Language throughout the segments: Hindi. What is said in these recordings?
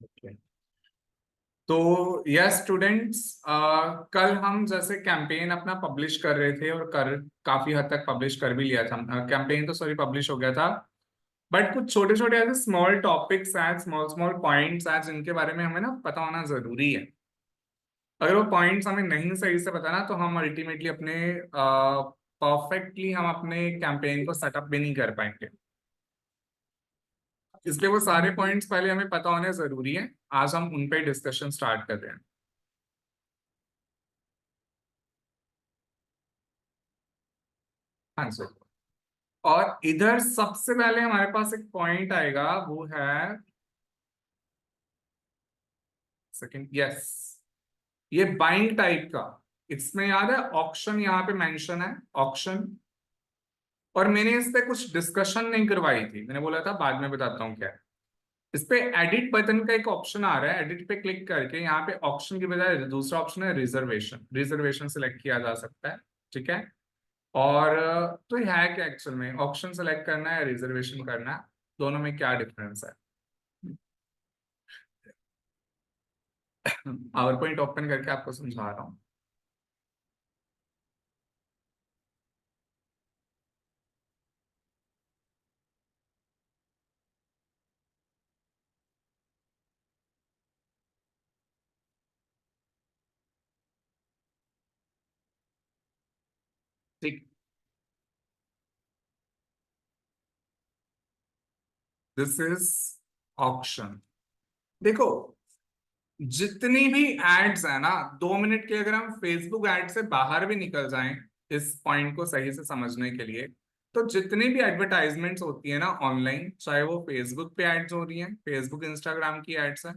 Okay. तो यस स्टूडेंट्स, कल हम जैसे कैंपेन अपना पब्लिश कर रहे थे और कर काफी हद तक पब्लिश कर भी लिया था। कैंपेन तो सॉरी पब्लिश हो गया था, बट कुछ छोटे छोटे ऐसे स्मॉल टॉपिक्स हैं, स्मॉल स्मॉल पॉइंट्स हैं जिनके बारे में हमें ना पता होना जरूरी है। अगर वो पॉइंट्स हमें नहीं सही से पता ना, तो हम अल्टीमेटली अपने परफेक्टली हम अपने कैंपेन को सेटअप भी नहीं कर पाएंगे। इसलिए वो सारे पॉइंट्स पहले हमें पता होने जरूरी है। आज हम उन पे डिस्कशन स्टार्ट कर रहे हैं। हाँ सर। और इधर सबसे पहले हमारे पास एक पॉइंट आएगा, वो है सेकंड, यस, ये बाइंग टाइप का। इसमें याद है ऑक्शन यहाँ पे मेंशन है, ऑक्शन। और मैंने इस पे कुछ डिस्कशन नहीं करवाई थी, मैंने बोला था बाद में बताता हूँ क्या है। इस पे एडिट बटन का एक ऑप्शन आ रहा है, एडिट पे क्लिक करके यहाँ पे ऑप्शन की बजाय दूसरा ऑप्शन है रिजर्वेशन, रिजर्वेशन सिलेक्ट किया जा सकता है। ठीक है। और तो ये है क्या एक्चुअल में, ऑप्शन सेलेक्ट करना है या रिजर्वेशन करना है, दोनों में क्या डिफरेंस है। पावर पॉइंट ओपन करके आपको समझा रहा हूँ। ठीक, दिस इज ऑप्शन। देखो, जितनी भी एड्स है ना, 2 मिनट के अगर हम फेसबुक एड से बाहर भी निकल जाएं इस पॉइंट को सही से समझने के लिए, तो जितनी भी एडवर्टाइजमेंट्स होती है ना ऑनलाइन, चाहे वो फेसबुक पे एड्स हो रही हैं, फेसबुक इंस्टाग्राम की एड्स हैं,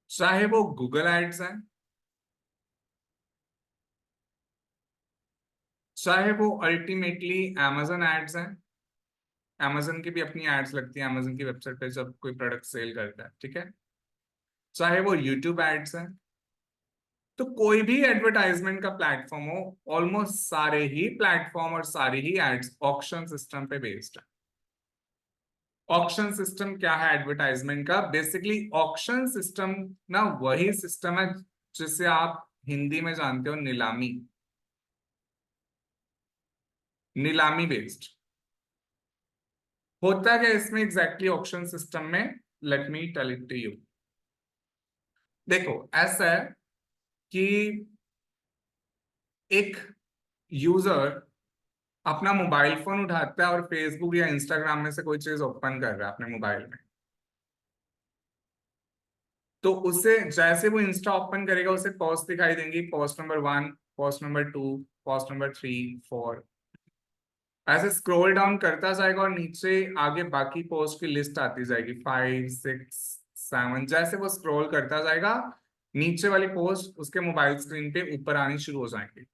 चाहे वो गूगल एड्स हैं, चाहे वो अल्टीमेटली amazon एड्स हैं। amazon की भी अपनी एड्स लगती है amazon की वेबसाइट पे जब कोई प्रोडक्ट सेल करता है। ठीक है। चाहे वो यूट्यूब एड्स हैं, तो कोई भी एडवर्टाइजमेंट का प्लेटफॉर्म हो, ऑलमोस्ट सारे ही प्लेटफॉर्म और सारी ही एड्स ऑक्शन सिस्टम पे बेस्ड है। ऑक्शन सिस्टम क्या है एडवर्टाइजमेंट का? बेसिकली ऑक्शन सिस्टम ना वही सिस्टम है जिसे आप हिंदी में जानते हो नीलामी, नीलामी बेस्ड। होता क्या इसमें एग्जैक्टली ऑक्शन सिस्टम में, let me tell it to you. देखो, ऐसा है कि एक यूजर अपना मोबाइल फोन उठाता है और फेसबुक या इंस्टाग्राम में से कोई चीज ओपन कर रहा है अपने मोबाइल में। तो उसे जैसे वो इंस्टा ओपन करेगा, उसे पोस्ट दिखाई देंगी, post number 1, post number 2, post number 3, 4। ऐसे स्क्रॉल डाउन करता जाएगा और नीचे आगे बाकी पोस्ट की लिस्ट आती जाएगी, 5, 6, 7। जैसे वो स्क्रॉल करता जाएगा, नीचे वाली पोस्ट उसके मोबाइल स्क्रीन पे ऊपर आनी शुरू हो जाएंगी।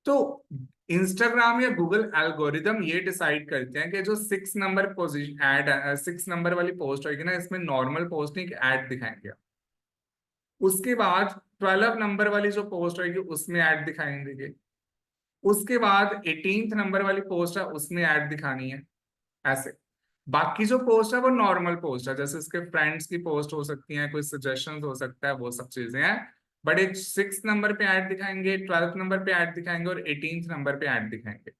तो इंस्टाग्राम या गूगल एल्गोरिदम ये डिसाइड करते हैं कि जो 6 नंबर पोजीशन एड, 6 नंबर वाली पोस्ट होगी ना, इसमें नॉर्मल पोस्ट नहीं, ऐड दिखाएंगे। उसके बाद 12 नंबर वाली जो पोस्ट होगी उसमें ऐड दिखाएंगे। उसके बाद 18 नंबर वाली पोस्ट है, उसमें ऐड दिखानी है। ऐसे बाकी जो पोस्ट है वो नॉर्मल पोस्ट है, जैसे उसके फ्रेंड्स की पोस्ट हो सकती है, कोई सजेशन हो सकता है, वो सब चीजें हैं। बट एक 6 नंबर पे ऐड दिखाएंगे, 12 नंबर पे ऐड दिखाएंगे और 18 नंबर पे ऐड दिखाएंगे।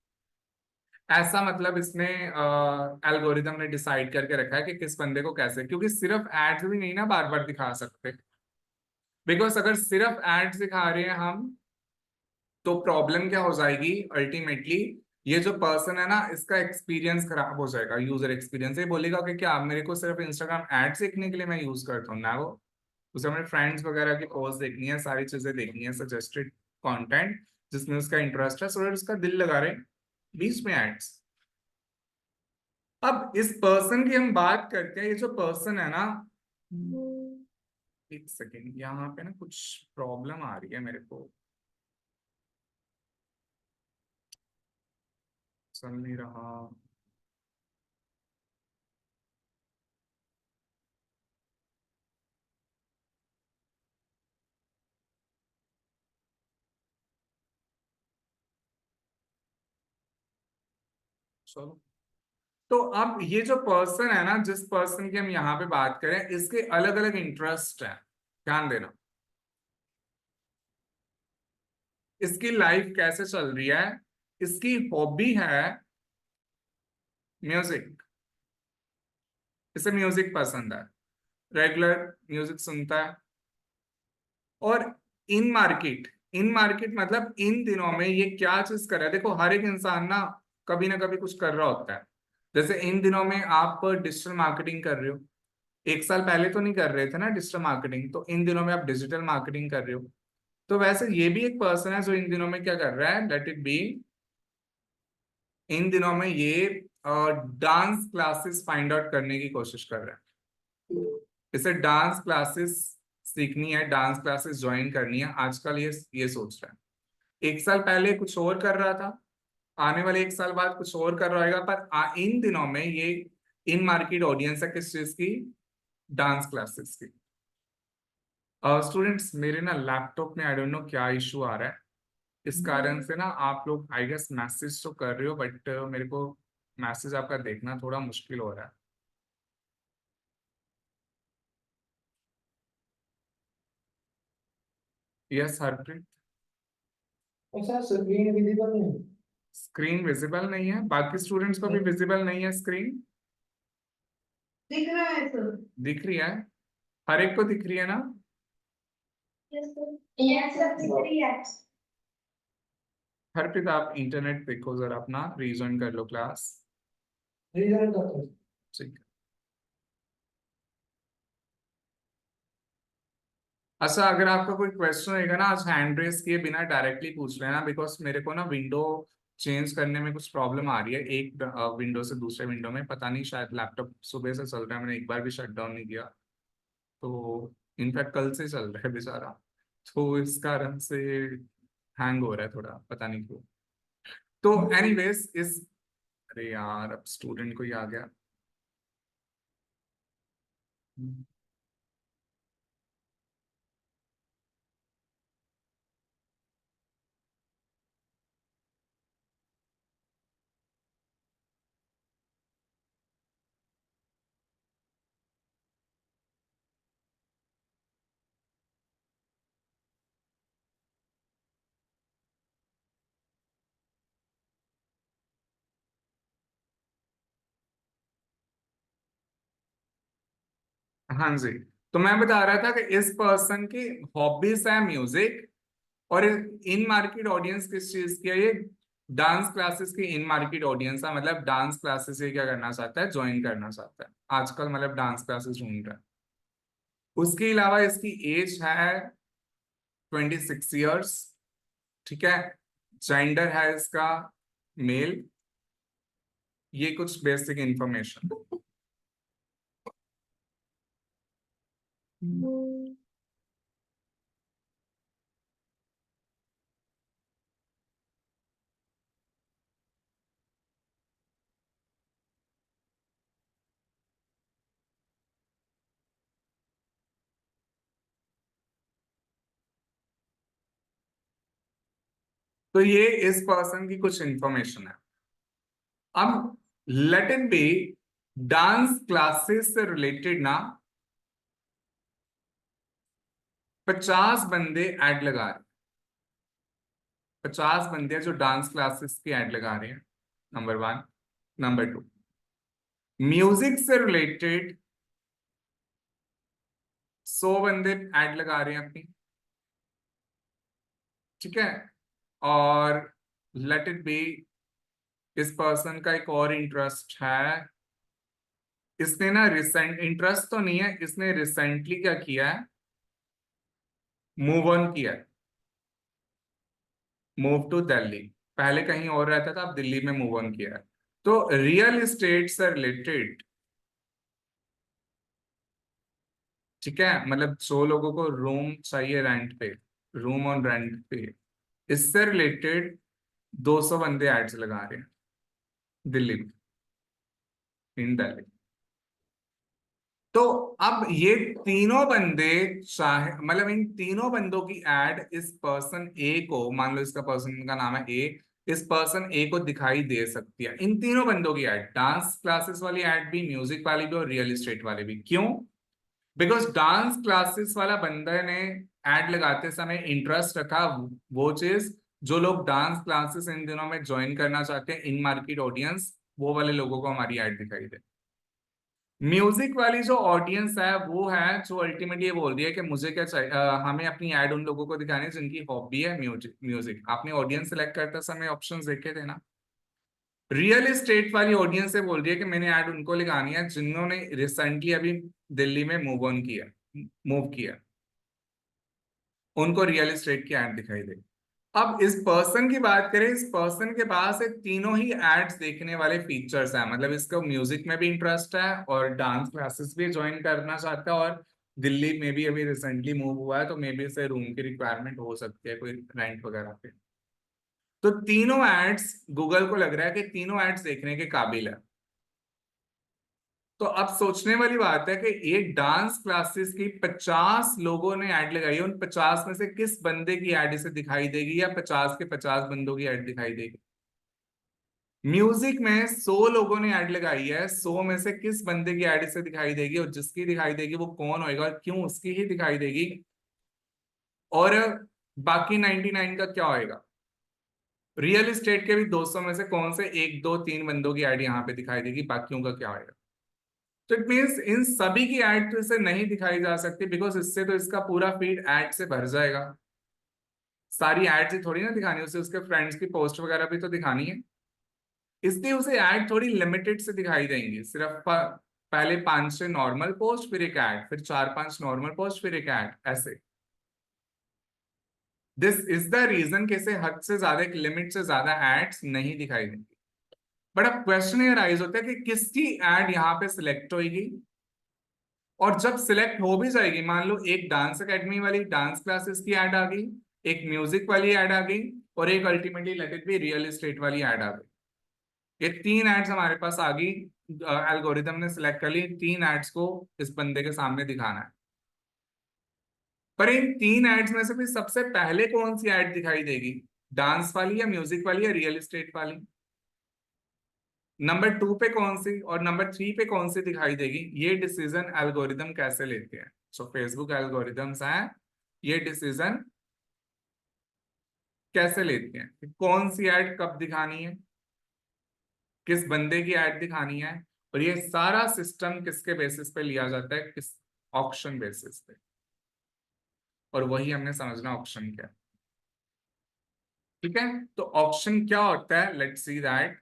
ऐसा मतलब इसमें एल्गोरिदम ने डिसाइड करके रखा है कि किस बंदे को कैसे, क्योंकि सिर्फ एड्स भी नहीं ना बार बार दिखा सकते। बिकॉज अगर सिर्फ एड्स दिखा रहे हैं हम, तो प्रॉब्लम क्या हो जाएगी अल्टीमेटली, ये जो पर्सन है ना, इसका एक्सपीरियंस खराब हो जाएगा, यूजर एक्सपीरियंस। ये बोलेगा कि क्या मेरे को सिर्फ इंस्टाग्राम एड्स देखने के लिए मैं यूज करता हूँ ना, वो उसे अपने फ्रेंड्स वगैरह की पोस्ट देखनी है, सारी चीजें देखनी है, सजेस्टेड कंटेंट जिसमें उसका इंटरेस्ट है, सो उसका दिल लगा रहे, बीच में एड्स। अब इस पर्सन की हम बात करते हैं, ये जो पर्सन है ना, एक सेकेंड, यहाँ पे ना कुछ प्रॉब्लम आ रही है मेरे को, चल नहीं रहा। चलो, तो अब ये जो पर्सन है ना, जिस पर्सन की हम यहाँ पे बात करें, इसके अलग अलग इंटरेस्ट है, ध्यान देना। इसकी लाइफ कैसे चल रही है, इसकी हॉबी है म्यूजिक, इसे म्यूजिक पसंद है, रेगुलर म्यूजिक सुनता है। और इन मार्केट मतलब इन दिनों में ये क्या चीज कर रहा है, देखो हर एक इंसान ना कभी कुछ कर रहा होता है। जैसे इन दिनों में आप डिजिटल मार्केटिंग कर रहे हो, एक साल पहले तो नहीं कर रहे थे ना डिजिटल मार्केटिंग, तो इन दिनों में आप डिजिटल मार्केटिंग कर रहे हो। तो वैसे ये भी एक पर्सन है जो इन दिनों में क्या कर रहा है, लेट इट बी, इन दिनों में ये डांस क्लासेस फाइंड आउट करने की कोशिश कर रहा है। इसे डांस क्लासेस सीखनी है, डांस क्लासेस ज्वाइन करनी है, आजकल ये सोच रहा है। एक साल पहले कुछ और कर रहा था, आने वाले एक साल बाद कुछ और कर रहा होगा, पर इन दिनों में ये इन मार्केट ऑडियंस है किस चीज की, डांस क्लासेस की। स्टूडेंट्स मेरे ना लैपटॉप में आई डोंट नो क्या इशू आ रहा है, इस कारण से ना आप लोग आई गेस मैसेज तो कर रहे हो, बट मेरे को मैसेज आपका देखना थोड़ा मुश्किल हो रहा है। यस हरप्रीत। अच्छा स्क्रीन विजिबल नहीं। स्क्रीन विजिबल नहीं है, बाकी स्टूडेंट्स को भी विजिबल नहीं है स्क्रीन? दिख रहा है सर। दिख रही है, हर एक को दिख रही है ना? Yes sir. यस सर दिख रही है। हरप्रीत आप इंटरनेट देखो जरा, अपना रीजॉइन कर लो क्लास। रीजन करते हैं। ठीक है। अच्छा अगर आपका कोई क्वेश्चन रहेगा ना, आज हैंड रेस किए बिना डायरेक्टली पूछ लेना, बिकॉज मेरे को ना विंडो चेंज करने में कुछ प्रॉब्लम आ रही है, एक विंडो से दूसरे विंडो में, पता नहीं शायद लैपटॉप सुबह से चल रहा है, मैंने एक बार भी शट डाउन नहीं किया, तो इनफैक्ट कल से चल रहा है बेचारा, तो इस कारण से हैंग हो रहा है थोड़ा, पता नहीं क्यों। तो एनीवेज इस, अरे यार अब स्टूडेंट को ही आ गया। हाँ जी, तो मैं बता रहा था कि इस पर्सन की हॉबीज है म्यूजिक, और इन मार्केट ऑडियंस किस चीज की है, ये डांस क्लासेस की इन मार्केट ऑडियंस है, मतलब डांस क्लासेस ये क्या करना चाहता है, ज्वाइन करना चाहता है, आजकल मतलब डांस क्लासेस ढूंढ रहा है। उसके अलावा इसकी एज है 26 ईयर्स, ठीक है, जेंडर है इसका मेल, ये कुछ बेसिक इंफॉर्मेशन। तो ये इस पर्सन की कुछ इंफॉर्मेशन है। अब let it be, dance classes से रिलेटेड ना 50 बंदे ऐड लगा रहे हैं, 50 बंदे जो डांस क्लासेस की ऐड लगा रहे हैं, number one. Number two, music से रिलेटेड 100 बंदे ऐड लगा रहे हैं अपनी, ठीक है। और लेट इट बी, इस पर्सन का एक और इंटरेस्ट है, इसने ना रिसेंट, इंटरेस्ट तो नहीं है, इसने रिसेंटली क्या किया है, मूव ऑन किया है, मूव टू दिल्ली, पहले कहीं और रहता था, अब दिल्ली में मूव ऑन किया है। तो रियल एस्टेट से रिलेटेड, ठीक है, मतलब 100 लोगों को रूम चाहिए रेंट पे, रूम ऑन रेंट पे, इससे रिलेटेड 200 बंदे एड्स लगा रहे हैं दिल्ली में, इन दिल्ली। तो अब ये तीनों बंदे चाहे, मतलब इन तीनों बंदों की एड इस पर्सन ए को, मान लो इसका पर्सन का नाम है ए, इस पर्सन ए को दिखाई दे सकती है। इन तीनों बंदों की एड, डांस क्लासेस वाली एड भी, म्यूजिक वाली भी और रियल एस्टेट वाली भी। क्यों? बिकॉज डांस क्लासेस वाला बंदा ने एड लगाते समय इंटरेस्ट रखा वो चीज जो लोग डांस क्लासेस इन दिनों में ज्वाइन करना चाहते हैं, इन मार्केट ऑडियंस, वो वाले लोगों को हमारी एड दिखाई दे। म्यूजिक वाली जो ऑडियंस है वो है जो अल्टीमेटली ये बोल रही है कि मुझे क्या चाहिए, हमें अपनी ऐड उन लोगों को दिखानी है जिनकी हॉबी है म्यूजिक। म्यूजिक आपने ऑडियंस सेलेक्ट करते समय ऑप्शंस देखे थे ना। रियल एस्टेट वाली ऑडियंस से बोल रही है कि मैंने ऐड उनको लगानी है जिन्होंने रिसेंटली अभी दिल्ली में मूव ऑन किया, मूव किया, उनको रियल एस्टेट की ऐड दिखाई दे। अब इस पर्सन की बात करें, इस पर्सन के पास ये तीनों ही एड्स देखने वाले फीचर्स हैं, मतलब इसको म्यूजिक में भी इंटरेस्ट है और डांस क्लासेस भी ज्वाइन करना चाहता है और दिल्ली में भी अभी रिसेंटली मूव हुआ है, तो मे बी इसे रूम की रिक्वायरमेंट हो सकती है कोई रेंट वगैरह पे। तो तीनों एड्स गूगल को लग रहा है कि तीनों एड्स देखने के काबिल है। तो अब सोचने वाली बात है कि ये डांस क्लासेस की 50 लोगों ने ऐड लगाई है, उन 50 में से किस बंदे की ऐड इसे दिखाई देगी, या 50 के 50 बंदों की ऐड दिखाई देगी। म्यूजिक में 100 लोगों ने ऐड लगाई है, 100 में से किस बंदे की ऐड इसे दिखाई देगी, और जिसकी दिखाई देगी वो कौन होएगा और क्यों उसकी ही दिखाई देगी, और बाकी 99 का क्या होएगा। रियल एस्टेट के भी 200 में से कौन से एक दो तीन बंदों की ऐड यहाँ पे दिखाई देगी, बाकियों का क्या होएगा। तो इट मीन्स इन सभी की ऐड तो इसे नहीं दिखाई जा सकती, बिकॉज इससे तो इसका पूरा फीड ऐड से भर जाएगा। सारी एड्स ही थोड़ी ना दिखानी, उसे उसके फ्रेंड्स की पोस्ट वगैरह भी तो दिखानी है, इसलिए उसे ऐड थोड़ी लिमिटेड से दिखाई देंगी। सिर्फ पहले 5 से नॉर्मल पोस्ट, फिर एक ऐड, फिर 4-5 नॉर्मल पोस्ट, फिर एक ऐड, ऐसे। दिस इज द रीजन कि इसे हद से ज्यादा, एक लिमिट से ज्यादा एड्स नहीं दिखाई देंगी। बट अब क्वेश्चन ये राइज होता है कि किसकी एड यहाँ पे सिलेक्ट होगी, और जब सिलेक्ट हो भी जाएगी, मान लो एक डांस एकेडमी वाली डांस क्लासेस की ऐड आ गई, एक म्यूजिक वाली ऐड आ गई, और एक ultimately let it be real estate वाली ऐड आ गई। ये 3 एड्स हमारे पास आ गई, एल्गोरिदम ने सिलेक्ट कर ली, 3 एड्स को इस बंदे के सामने दिखाना है। पर इन 3 एड्स में से भी सबसे पहले कौन सी ऐड दिखाई देगी, डांस वाली या म्यूजिक वाली या रियल एस्टेट वाली। नंबर 2 पे कौन सी और नंबर 3 पे कौन सी दिखाई देगी, ये डिसीजन एल्गोरिदम कैसे लेते हैं। सो फेसबुक एल्गोरिदम्स हैं, ये डिसीजन कैसे लेते हैं कि कौन सी ऐड कब दिखानी है, किस बंदे की ऐड दिखानी है। और ये सारा सिस्टम किसके बेसिस पे लिया जाता है, किस ऑक्शन बेसिस पे। और वही हमने समझना ऑक्शन क्या है। ठीक है, तो ऑक्शन क्या होता है, लेट्स सी दैट।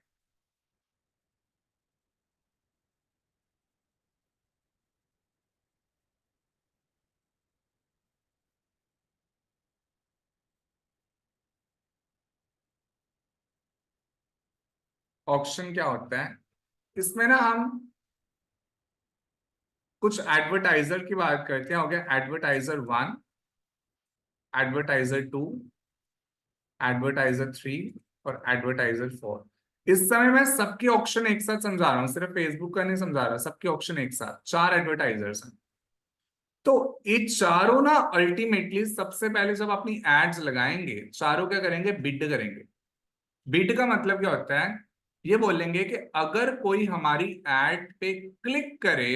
ऑक्शन क्या होता है, इसमें ना हम कुछ एडवर्टाइजर की बात करते हैं। हो गया एडवर्टाइजर 1, एडवर्टाइजर 2, एडवर्टाइजर 3 और एडवर्टाइजर 4। इस समय मैं सबके ऑप्शन एक साथ समझा रहा हूँ, सिर्फ फेसबुक का नहीं समझा रहा, सबके ऑप्शन एक साथ, 4 एडवर्टाइजर्स हैं। तो ये चारों ना अल्टीमेटली सबसे पहले जब अपनी एड्स लगाएंगे, चारों क्या करेंगे, बिड करेंगे। बिड का मतलब क्या होता है, ये बोलेंगे कि अगर कोई हमारी एड पे क्लिक करे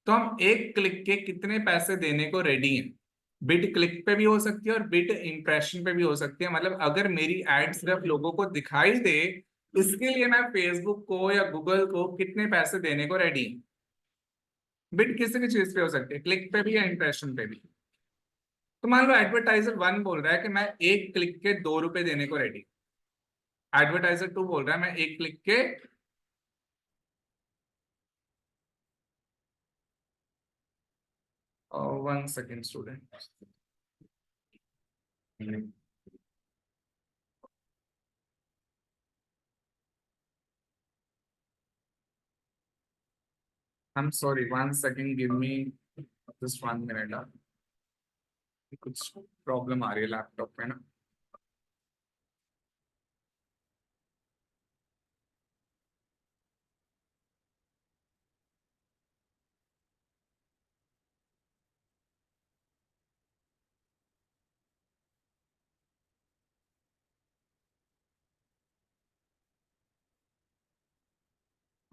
तो हम एक क्लिक के कितने पैसे देने को रेडी हैं। बिड क्लिक पे भी हो सकती है और बिड इंप्रेशन पे भी हो सकती है, मतलब अगर मेरी एड सिर्फ लोगों को दिखाई दे, इसके लिए मैं फेसबुक को या गूगल को कितने पैसे देने को रेडी। बिड किसी भी चीज पे हो सकती है, क्लिक पे भी या इंप्रेशन पे भी। तो मान लो एडवर्टाइजर 1 बोल रहा है कि मैं एक क्लिक के 2 रुपए देने को रेडी। एडवर्टाइजर 2 बोल रहा है मैं एक क्लिक के 1 second student. I am sorry, 1 second, give me just 1 minute. कुछ प्रॉब्लम आ रही है लैपटॉप में ना।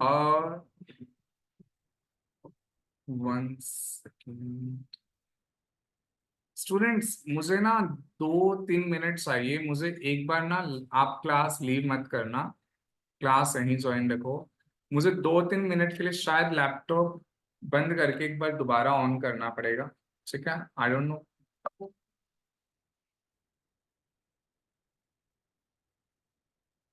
और 1 सेकेंड स्टूडेंट्स, मुझे ना 2-3 मिनट चाहिए। मुझे एक बार ना, आप क्लास लीव मत करना, क्लास यहीं ज्वाइन रखो। मुझे 2-3 मिनट के लिए शायद लैपटॉप बंद करके एक बार दोबारा ऑन करना पड़ेगा, ठीक है? I don't know.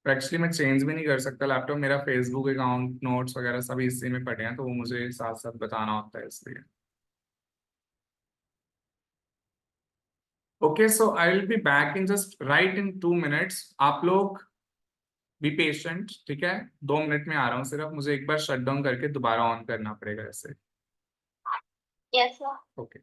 एक्चुअली मैं चेंज भी नहीं कर सकता लैपटॉप, मेरा फेसबुक अकाउंट, नोट्स वगैरह सभी इसी में पड़े हैं, तो वो मुझे साथ साथ बताना होता है, इसलिए। Okay, so I will be back in just right in 2 minutes. आप लोग बी पेशेंट, ठीक है? 2 मिनट में आ रहा हूँ, सिर्फ मुझे एक बार शट डाउन करके दोबारा ऑन करना पड़ेगा ऐसे। Yes, sir. ओके।